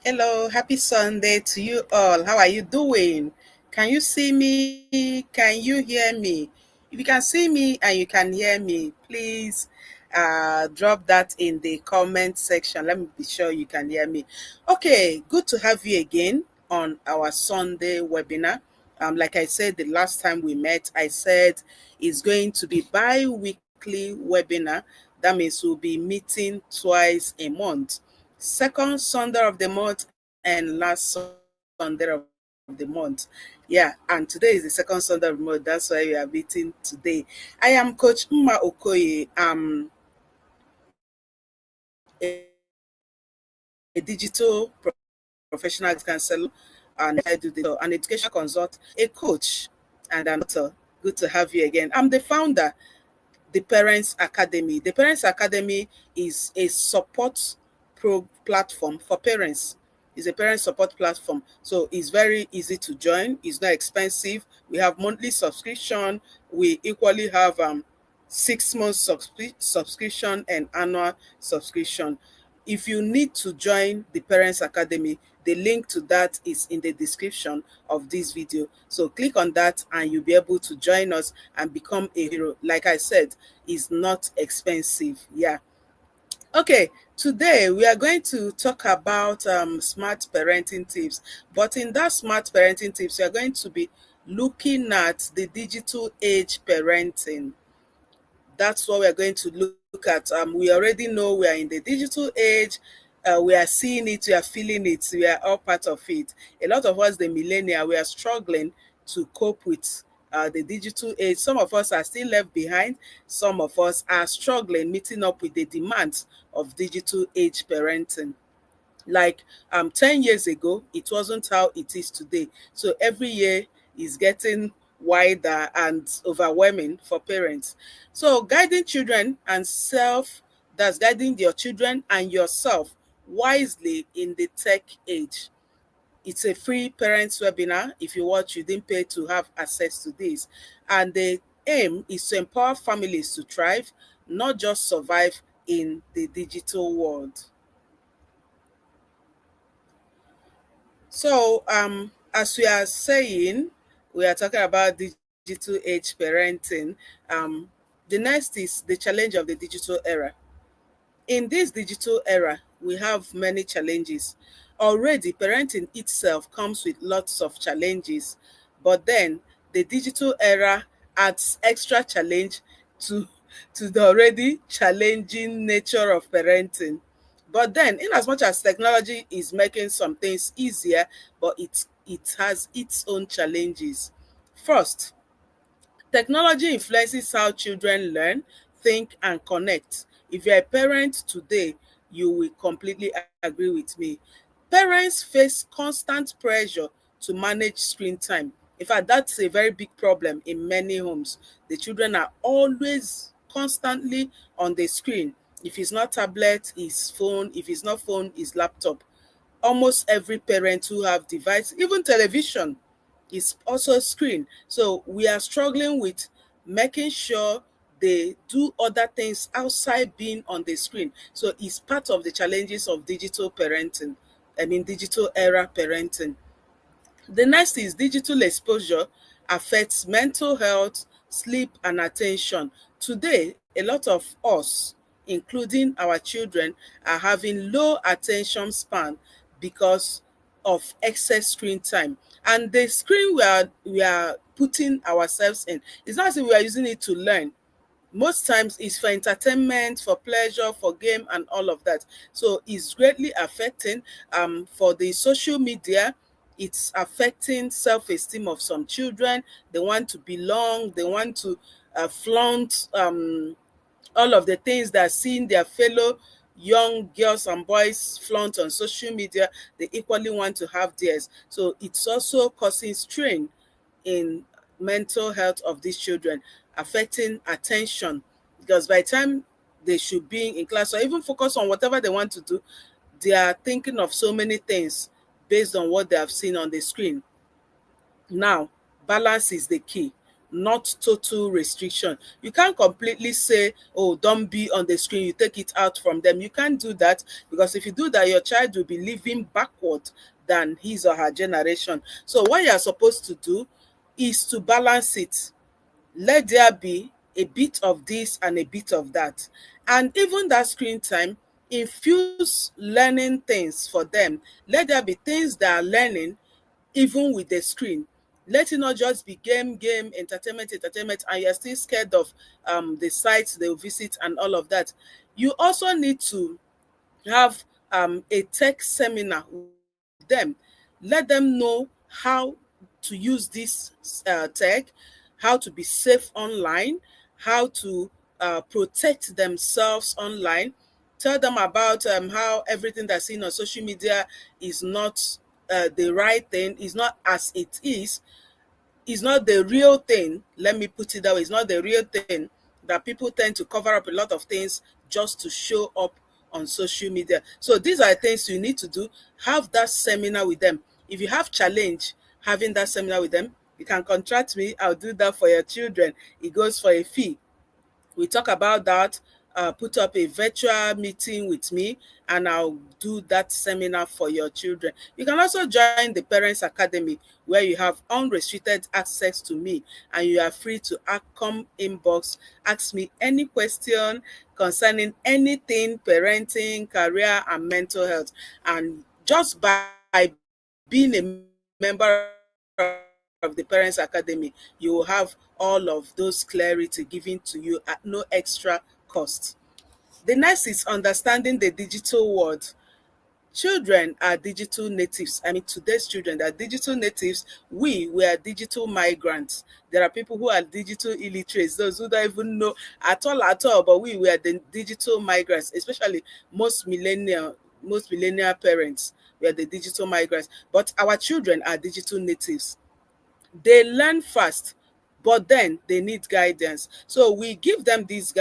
Hello, happy Sunday to you all. How are you doing? Can you see me? Can you hear me? If you can see me and you can hear me, please drop that in the comment section. Let me be sure you can hear me. Okay, good to have you again on our Sunday webinar. Like I said the last time we met, I said it's going to be bi-weekly webinar. That means we'll be meeting twice a month, second Sunday of the month and last Sunday of the month. Yeah, and today is the second Sunday of the month. That's why we are meeting today. I am Coach Mma Okoye. A digital professional counselor, and an education consult, a coach, and an author. Good to have you again. I'm the founder the Parents Academy. The Parents Academy is a support platform for parents. It's a parent support platform. So it's very easy to join. It's not expensive. We have monthly subscription. We equally have 6 months subscription and annual subscription. If you need to join the Parents Academy, the link to that is in the description of this video. So click on that and you'll be able to join us and become a hero. Like I said, it's not expensive. Yeah. Okay, today we are going to talk about smart parenting tips. But in that smart parenting tips, we are going to be looking at the digital age parenting. That's what we're going to look at. We already know we are in the digital age. We are seeing it, we are feeling it, we are all part of it. A lot of us, the millennial, we are struggling to cope with the digital age. Some of us are still left behind. Some of us are struggling, meeting up with the demands of digital age parenting. Like 10 years ago, it wasn't how it is today. So every year is getting wider and overwhelming for parents. So guiding children and self, that's guiding your children and yourself wisely in the tech age. It's a free parents webinar. If you watch, you didn't pay to have access to this. And the aim is to empower families to thrive, not just survive in the digital world. So, as we are saying, we are talking about digital age parenting. The next is the challenge of the digital era. In this digital era, we have many challenges. Already, parenting itself comes with lots of challenges, but then the digital era adds extra challenge to the already challenging nature of parenting. But then, in as much as technology is making some things easier, but it has its own challenges. First, technology influences how children learn, think, and connect. If you're a parent today, you will completely agree with me. Parents face constant pressure to manage screen time. In fact, that's a very big problem in many homes. The children are always constantly on the screen. If it's not tablet, it's phone. If it's not phone, it's laptop. Almost every parent who have device, even television, is also screen. So we are struggling with making sure they do other things outside being on the screen. So it's part of the challenges of digital parenting. I mean, digital era parenting. The next is digital exposure affects mental health, sleep, and attention. Today, a lot of us, including our children, are having low attention span because of excess screen time. And the screen we are putting ourselves in, it's not as if we are using it to learn. Most times it's for entertainment, for pleasure, for game, and all of that. So it's greatly affecting. For the social media, it's affecting self-esteem of some children. They want to belong, they want to flaunt all of the things that seeing their fellow young girls and boys flaunt on social media. They equally want to have theirs. So it's also causing strain in mental health of these children, affecting attention, because by the time they should be in class or even focus on whatever they want to do, they are thinking of so many things based on what they have seen on the screen. Now, balance is the key. not total restriction. You can't completely say, oh, don't be on the screen, you take it out from them. You can't do that, because if you do that, your child will be living backward than his or her generation. So what you are supposed to do is to balance it. Let there be a bit of this and a bit of that. And even that screen time, infuse learning things for them. Let there be things they are learning even with the screen. Let it not just be game, entertainment, and you're still scared of the sites they'll visit and all of that. You also need to have a tech seminar with them. Let them know how to use this tech, how to be safe online, how to protect themselves online. Tell them about how everything that's seen on social media is not the right thing, is not as it is not the real thing. Let me put it that way. It's not the real thing, that people tend to cover up a lot of things just to show up on social media. So these are things you need to do. Have that seminar with them. If you have challenge having that seminar with them, you can contract me. I'll do that for your children. It goes for a fee. We talk about that, put up a virtual meeting with me, and I'll do that seminar for your children. You can also join the Parents Academy, where you have unrestricted access to me, and you are free to come inbox, ask me any question concerning anything parenting, career, and mental health. And just by being a member of the Parents Academy, you will have all of those clarity given to you at no extra cost. The next is understanding the digital world. Children are digital natives. I mean, today's children, they are digital natives. We are digital migrants. There are people who are digital illiterates, those who don't even know at all, but we are the digital migrants, especially most millennial parents. We are the digital migrants. But our children are digital natives. They learn fast, but then they need guidance. So we give them these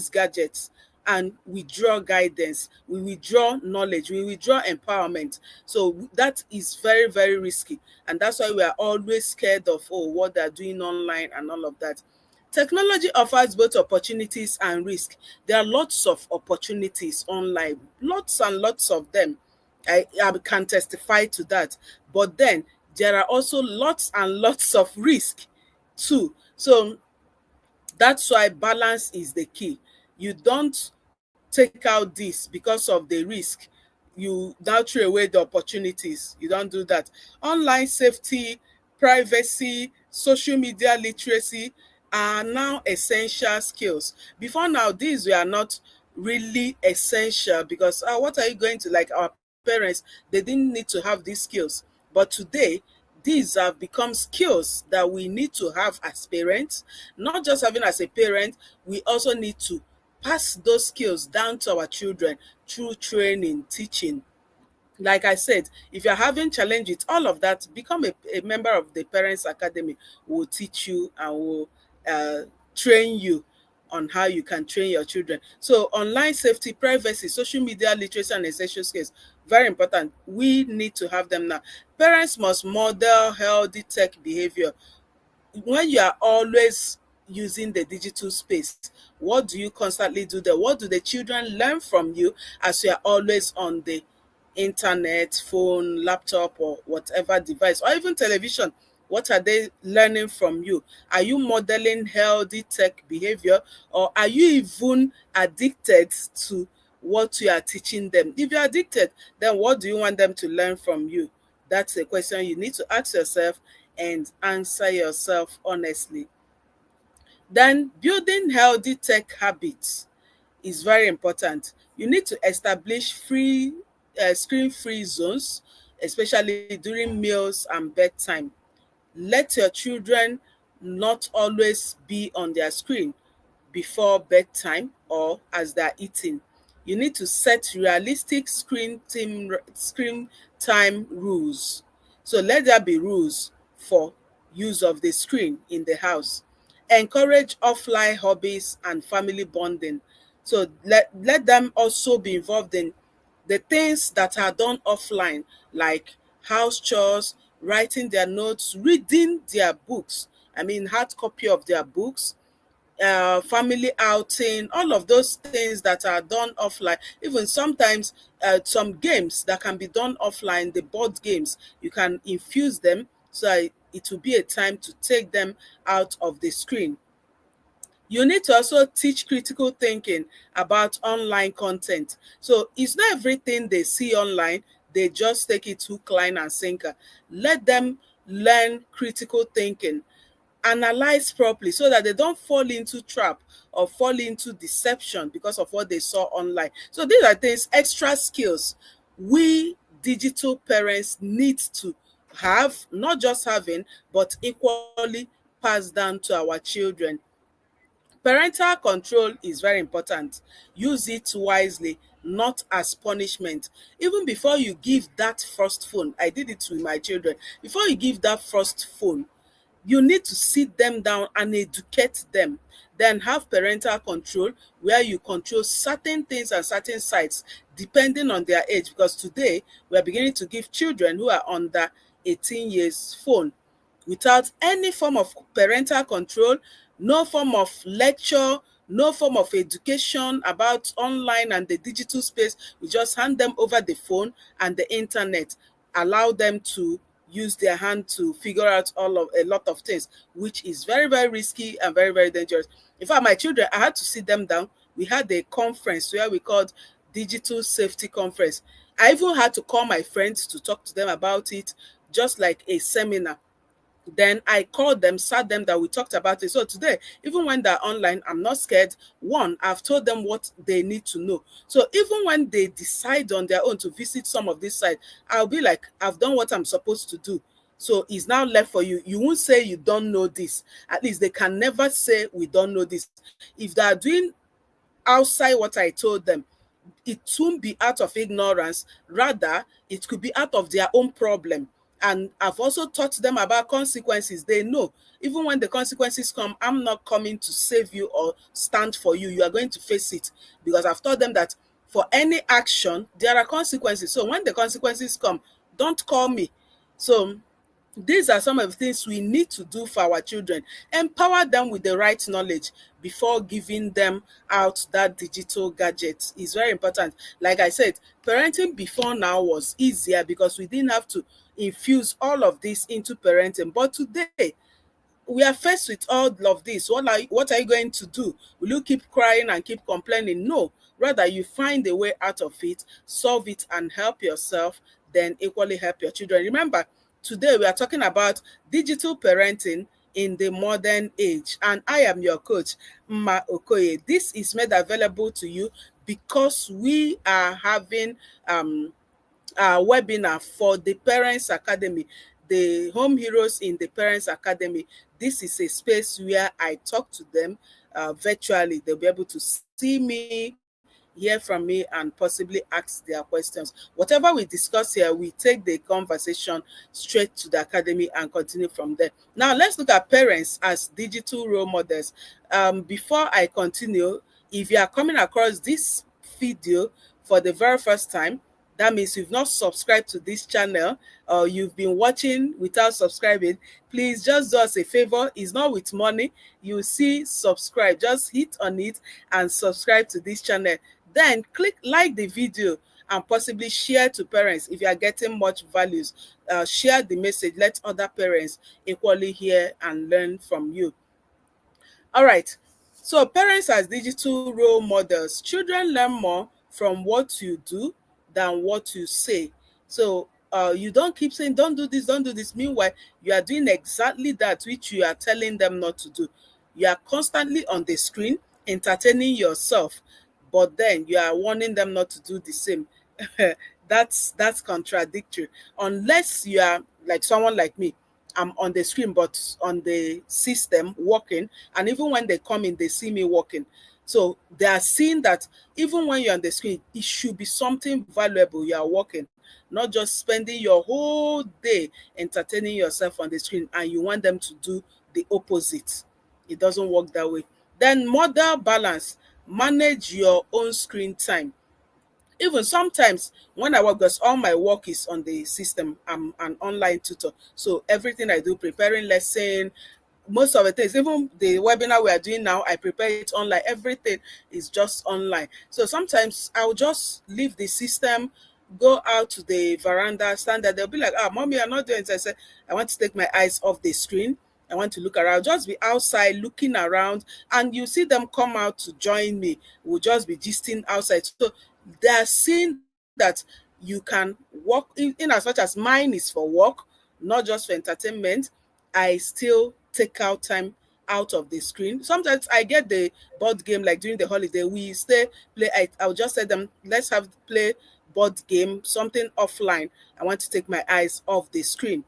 gadgets, and we draw guidance, we withdraw knowledge, we withdraw empowerment. So that is very, very risky, and that's why we are always scared of, oh, what they're doing online and all of that. Technology offers both opportunities and risk. There are lots of opportunities online, lots and lots of them. I can testify to that. But then there are also lots and lots of risk too. So that's why balance is the key. You don't take out this because of the risk. You now throw away the opportunities. You don't do that. Online safety, privacy, social media literacy are now essential skills. Before now, these were not really essential, because what are you going to, like our parents, they didn't need to have these skills. But today, these have become skills that we need to have as parents. Not just having as a parent, we also need to pass those skills down to our children through training, teaching. Like I said, if you're having challenge with all of that, become a member of the Parents Academy. We'll teach you and will uh, train you on how you can train your children. So online safety, privacy, social media literacy, and essential skills, very important. We need to have them now. Parents must model healthy tech behavior. When you are always using the digital space, what do you constantly do there? What do the children learn from you as you are always on the internet, phone, laptop, or whatever device, or even television? What are they learning from you? Are you modeling healthy tech behavior, or are you even addicted to what you are teaching them? If you're addicted, then what do you want them to learn from you? That's a question you need to ask yourself and answer yourself honestly. Then, building healthy tech habits is very important. You need to establish screen-free zones, especially during meals and bedtime. Let your children not always be on their screen before bedtime or as they're eating. You need to set realistic screen time rules. So let there be rules for use of the screen in the house. Encourage offline hobbies and family bonding. So let them also be involved in the things that are done offline, like house chores, writing their notes, reading their books. I mean, hard copy of their books, family outing, all of those things that are done offline. Even sometimes some games that can be done offline, the board games, you can infuse them so that it will be a time to take them out of the screen. You need to also teach critical thinking about online content. So it's not everything they see online, they just take it hook, line, and sinker. Let them learn critical thinking, analyze properly so that they don't fall into trap or fall into deception because of what they saw online. So these are things, extra skills we digital parents need to have, not just having, but equally pass down to our children. Parental control is very important. Use it wisely, not as punishment. Even before you give that first phone, I did it with my children. Before you give that first phone, you need to sit them down and educate them. Then have parental control where you control certain things and certain sites depending on their age. Because today we are beginning to give children who are under 18 years phone without any form of parental control, no form of lecture, no form of education about online and the digital space. We just hand them over the phone and the internet, allow them to use their hand to figure out all of a lot of things, which is very, very risky and very, very dangerous. In fact, my children, I had to sit them down. We had a conference where we called digital safety conference. I even had to call my friends to talk to them about it, just like a seminar. Then I called them, sat them that we talked about it. So today, even when they're online, I'm not scared. One, I've told them what they need to know. So even when they decide on their own to visit some of these sites, I'll be like, I've done what I'm supposed to do. So it's now left for you. You won't say you don't know this. At least they can never say we don't know this. If they are doing outside what I told them, it won't be out of ignorance. Rather, it could be out of their own problem. And I've also taught them about consequences. They know even when the consequences come, I'm not coming to save you or stand for you. You are going to face it, because I've taught them that for any action there are consequences. So when the consequences come, don't call me. So these are some of the things we need to do for our children. Empower them with the right knowledge before giving them out that digital gadget is very important. Like I said, parenting before now was easier because we didn't have to infuse all of this into parenting. But today, we are faced with all of this. What are you going to do? Will you keep crying and keep complaining? No. Rather, you find a way out of it, solve it, and help yourself, then equally help your children. Remember, today we are talking about digital parenting in the modern age. And I am your coach, Mma Okoye. This is made available to you because we are having webinar for the Parents Academy, the home heroes in the Parents Academy. This is a space where I talk to them virtually. They'll be able to see me, hear from me, and possibly ask their questions. Whatever we discuss here, we take the conversation straight to the academy and continue from there. Now, let's look at parents as digital role models. Before I continue, if you are coming across this video for the very first time, that means you've not subscribed to this channel or you've been watching without subscribing. Please just do us a favor. It's not with money. You see subscribe. Just hit on it and subscribe to this channel. Then click like the video and possibly share to parents if you are getting much values. Share the message. Let other parents equally hear and learn from you. All right. So parents as digital role models. Children learn more from what you do than what you say. So you don't keep saying, don't do this, don't do this. Meanwhile, you are doing exactly that which you are telling them not to do. You are constantly on the screen entertaining yourself, but then you are warning them not to do the same. That's contradictory. Unless you are like someone like me, I'm on the screen, but on the system working. And even when they come in, they see me working. So they are seeing that even when you're on the screen, it should be something valuable you are working, not just spending your whole day entertaining yourself on the screen, and you want them to do the opposite. It doesn't work that way. Then model balance, manage your own screen time. Even sometimes when I work, because all my work is on the system, I'm an online tutor. So everything I do, preparing lesson, most of the things, even the webinar we are doing now, I prepare it online. Everything is just online. So sometimes I'll just leave the system, go out to the veranda, stand there. They'll be like, "Ah, mommy, you're not doing it." I said, "I want to take my eyes off the screen. I want to look around, just be outside looking around." And you see them come out to join me. We'll just be gisting outside. So they're seeing that you can work in as much as mine is for work, not just for entertainment. I still take out time out of the screen. Sometimes I get the board game, like during the holiday, we stay play. I'll just tell them, let's have play board game, something offline. I want to take my eyes off the screen.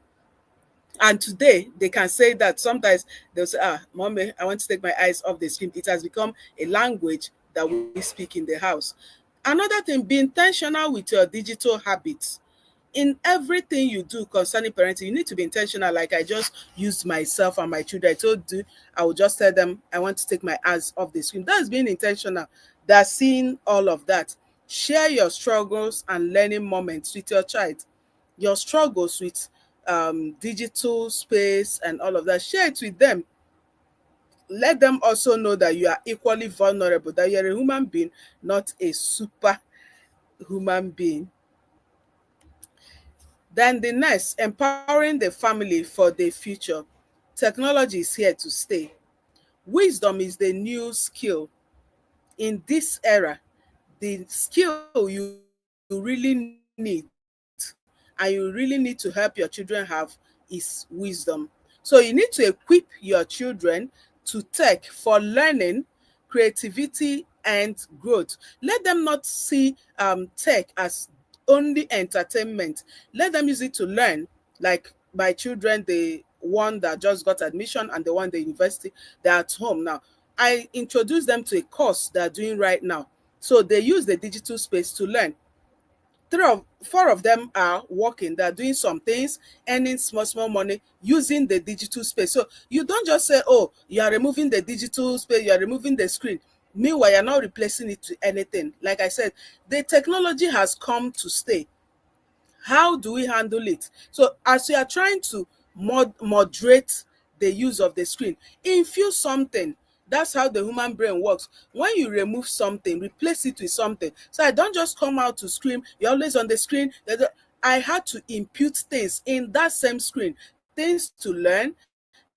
And today they can say that. Sometimes they'll say, "Ah, mommy, I want to take my eyes off the screen." It has become a language that we speak in the house. Another thing, be intentional with your digital habits. In everything you do concerning parenting, you need to be intentional. Like I just used myself and my children. I told you, I will just tell them, I want to take my eyes off the screen. That's being intentional. That's seeing all of that. Share your struggles and learning moments with your child. Your struggles with digital space and all of that. Share it with them. Let them also know that you are equally vulnerable, that you're a human being, not a super human being. Then the next, empowering the family for the future. Technology is here to stay. Wisdom is the new skill. In this era, the skill you really need and you really need to help your children have is wisdom. So you need to equip your children to tech for learning, creativity, and growth. Let them not see tech as only entertainment. Let them use it to learn. Like my children, the one that just got admission and the one the university, they're at home now. I introduced them to a course they're doing right now. So they use the digital space to learn. Four of them are working. They're doing some things, earning small money using the digital space. So you don't just say, "Oh, you are removing the digital space, you are removing the screen." Meanwhile, you're not replacing it to anything. Like I said, the technology has come to stay. How do we handle it? So as you are trying to moderate the use of the screen, infuse something. That's how the human brain works. When you remove something, replace it with something. So I don't just come out to scream, "You're always on the screen." I had to impute things in that same screen, things to learn,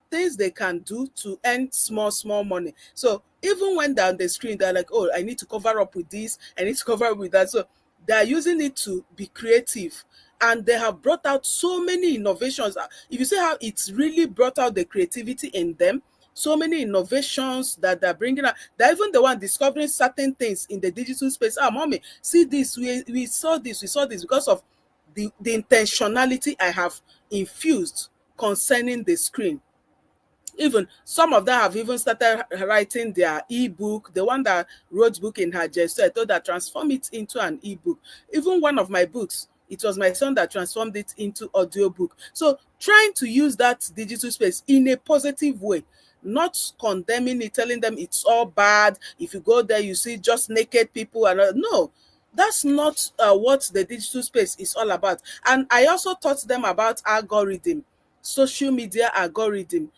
things they can do to earn small money. So even when they're on the screen, they're like, "Oh, I need to cover up with this, I need to cover up with that." So they're using it to be creative. And they have brought out so many innovations. If you see how it's really brought out the creativity in them, so many innovations that they're bringing out. They're even the one discovering certain things in the digital space. "Ah, mommy, see this. We saw this. We saw this because of the intentionality I have infused concerning the screen." Even some of them have even started writing their ebook. The one that wrote book in her just I told her, transform it into an ebook. Even one of my books, it was my son that transformed it into audiobook. So trying to use that digital space in a positive way, not condemning it, telling them it's all bad. If you go there, you see just naked people and no. That's not what the digital space is all about. And I also taught them about algorithm, social media algorithm,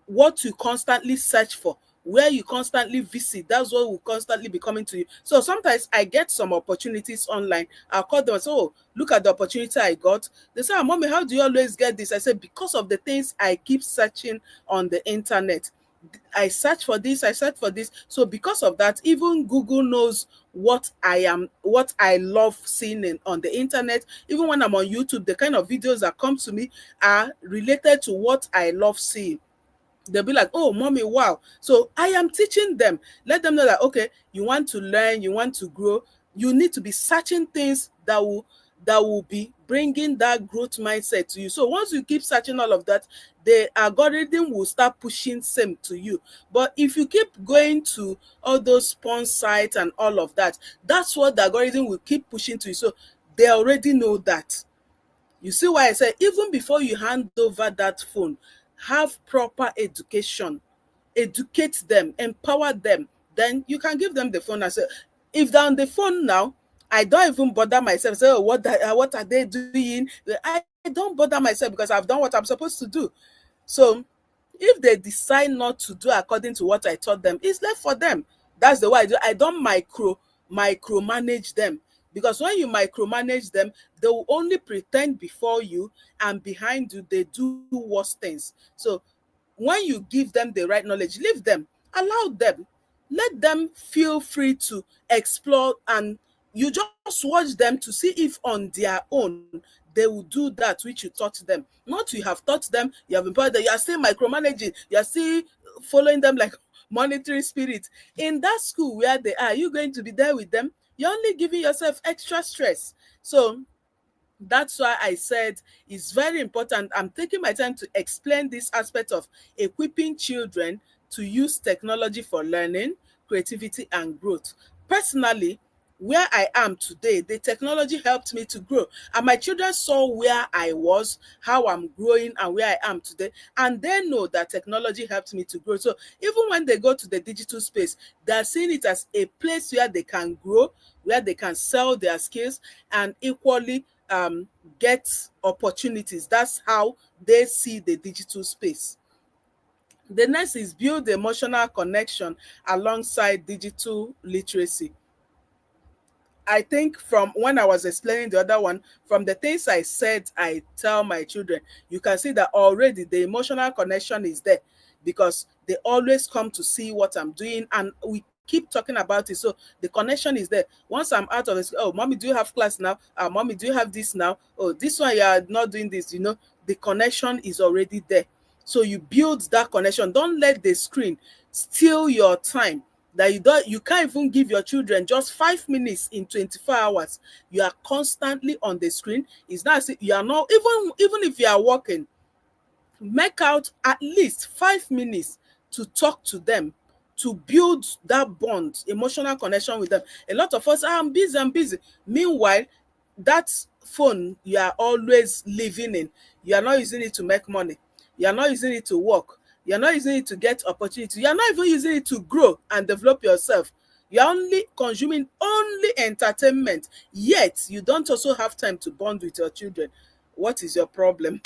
what you constantly search for, where you constantly visit, that's what will constantly be coming to you. So sometimes I get some opportunities online. I'll call them and say, "Oh, look at the opportunity I got." They say, "Ah, mommy, how do you always get this?" I say, "Because of the things I keep searching on the internet. I search for this, I search for this." So because of that, even Google knows what I love seeing on the internet. Even when I'm on YouTube, the kind of videos that come to me are related to what I love seeing. They'll be like, "Oh, mommy, wow." So I am teaching them. Let them know that, okay, you want to learn, you want to grow, you need to be searching things that will be bringing that growth mindset to you. So once you keep searching all of that, the algorithm will start pushing same to you. But if you keep going to all those porn sites and all of that, that's what the algorithm will keep pushing to you. So they already know that. You see why I say even before you hand over that phone, have proper education, educate them, empower them. Then you can give them the phone and say, if they're on the phone now, I don't even bother myself. Say, "Oh, what are they doing?" I don't bother myself because I've done what I'm supposed to do. So If they decide not to do according to what I taught them, it's left for them. That's the way I do. I don't micromanage them, because when you micromanage them, they will only pretend before you, and behind you they do worse things. So when you give them the right knowledge, leave them, allow them, let them feel free to explore, and you just watch them to see if on their own they will do that which you taught them. Not you have taught them, you have empowered them, you are still micromanaging, you are still following them like monitoring spirit. In that school where they are you going to be there with them? You're only giving yourself extra stress. So that's why I said it's very important. I'm taking my time to explain this aspect of equipping children to use technology for learning, creativity, and growth. Personally, where I am today, the technology helped me to grow. And my children saw where I was, how I'm growing, and where I am today. And they know that technology helped me to grow. So even when they go to the digital space, they're seeing it as a place where they can grow, where they can sell their skills, and equally get opportunities. That's how they see the digital space. The next is build emotional connection alongside digital literacy. I think from when I was explaining the other one, from the things I said, I tell my children, you can see that already the emotional connection is there, because they always come to see what I'm doing, and we keep talking about it. So the connection is there. Once I'm out of this, oh, mommy, do you have class now? Mommy, do you have this now? Oh, this one, you are not doing this. The connection is already there. So you build that connection. Don't let the screen steal your time, that you can't even give your children just 5 minutes in 24 hours. You are constantly on the screen. It's not as if you are not, even if you are working, make out at least 5 minutes to talk to them, to build that bond, emotional connection with them. A lot of us, I'm busy. Meanwhile, that phone you are always living in, you are not using it to make money, you are not using it to work, you are not using it to get opportunity, you are not even using it to grow and develop yourself. You are only consuming only entertainment, yet you don't also have time to bond with your children. What is your problem?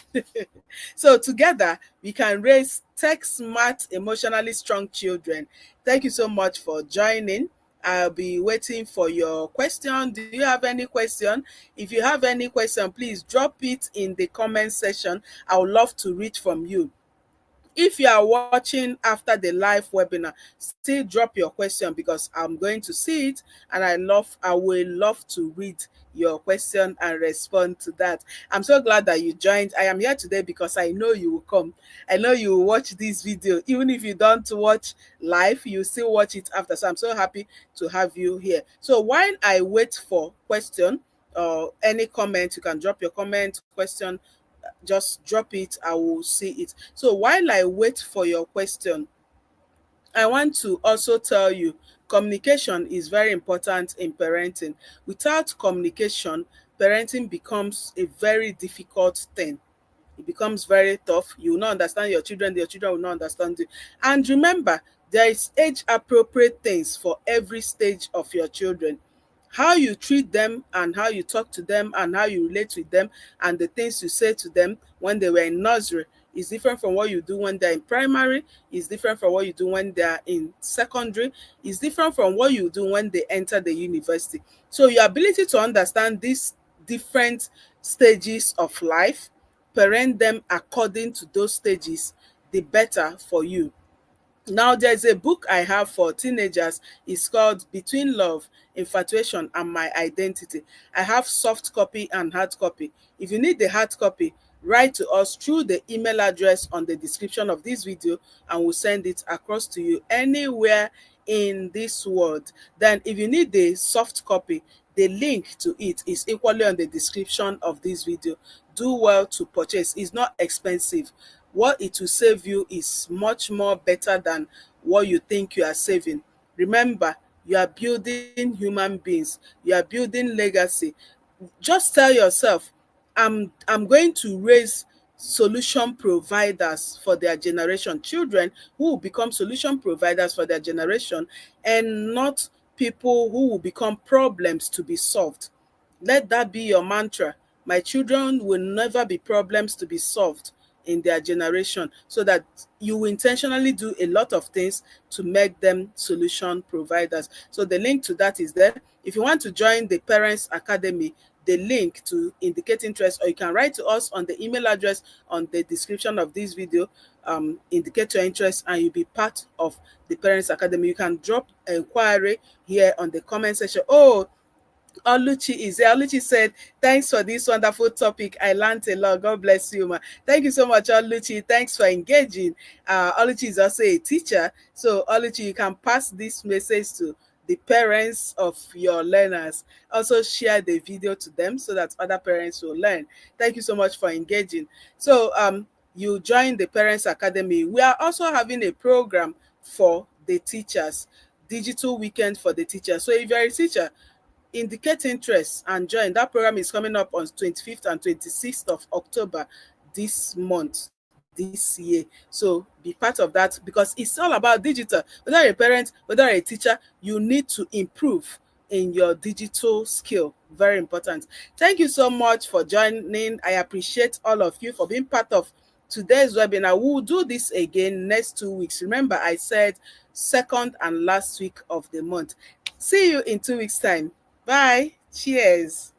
So together we can raise tech smart, emotionally strong children. Thank you so much for joining. I'll be waiting for your question. Do you have any question? If you have any question, please drop it in the comment section. I would love to read from you. If you are watching after the live webinar, still drop your question, because I'm going to see it, and I will love to read your question and respond to that. I'm so glad that you joined. I am here today because I know you will come. I know you will watch this video. Even if you don't watch live, you still watch it after. So I'm so happy to have you here. So while I wait for question or any comment, you can drop your comment, question, just drop it, I will see it. So while I wait for your question, I want to also tell you communication is very important in parenting. Without communication, parenting becomes a very difficult thing. It becomes very tough. You will not understand your children will not understand you. And remember, there is age appropriate things for every stage of your children. How you treat them and how you talk to them and how you relate with them and the things you say to them when they were in nursery is different from what you do when they're in primary, is different from what you do when they're in secondary, is different from what you do when they enter the university. So your ability to understand these different stages of life, parent them according to those stages, the better for you. Now, there's a book I have for teenagers. It's called Between Love, Infatuation, and My Identity. I have soft copy and hard copy. If you need the hard copy, write to us through the email address on the description of this video, and we'll send it across to you anywhere in this world. Then if you need the soft copy, the link to it is equally on the description of this video. Do well to purchase. It's not expensive. What it will save you is much more better than what you think you are saving. Remember, you are building human beings, you are building legacy. Just tell yourself, I'm going to raise solution providers for their generation, children who will become solution providers for their generation, and not people who will become problems to be solved. Let that be your mantra. My children will never be problems to be solved in their generation, so that you will intentionally do a lot of things to make them solution providers. So the link to that is there. If you want to join the Parents Academy, the link to indicate interest, or you can write to us on the email address on the description of this video. Indicate your interest and you'll be part of the Parents Academy. You can drop inquiry here on the comment section. Oh, Oluchi is there. Oluchi said, thanks for this wonderful topic. I learned a lot. God bless you, ma. Thank you so much, Oluchi. Thanks for engaging. Oluchi is also a teacher. So, Oluchi, you can pass this message to the parents of your learners. Also, share the video to them so that other parents will learn. Thank you so much for engaging. So, you join the Parents Academy. We are also having a program for the teachers, digital weekend for the teachers. So, if you're a teacher, indicate interest and join. That program is coming up on 25th and 26th of October this month, this year. So be part of that, because it's all about digital. Whether you're a parent, whether you're a teacher, you need to improve in your digital skill. Very important. Thank you so much for joining. I appreciate all of you for being part of today's webinar. We'll do this again next 2 weeks. Remember, I said second and last week of the month. See you in 2 weeks' time. Bye. Cheers.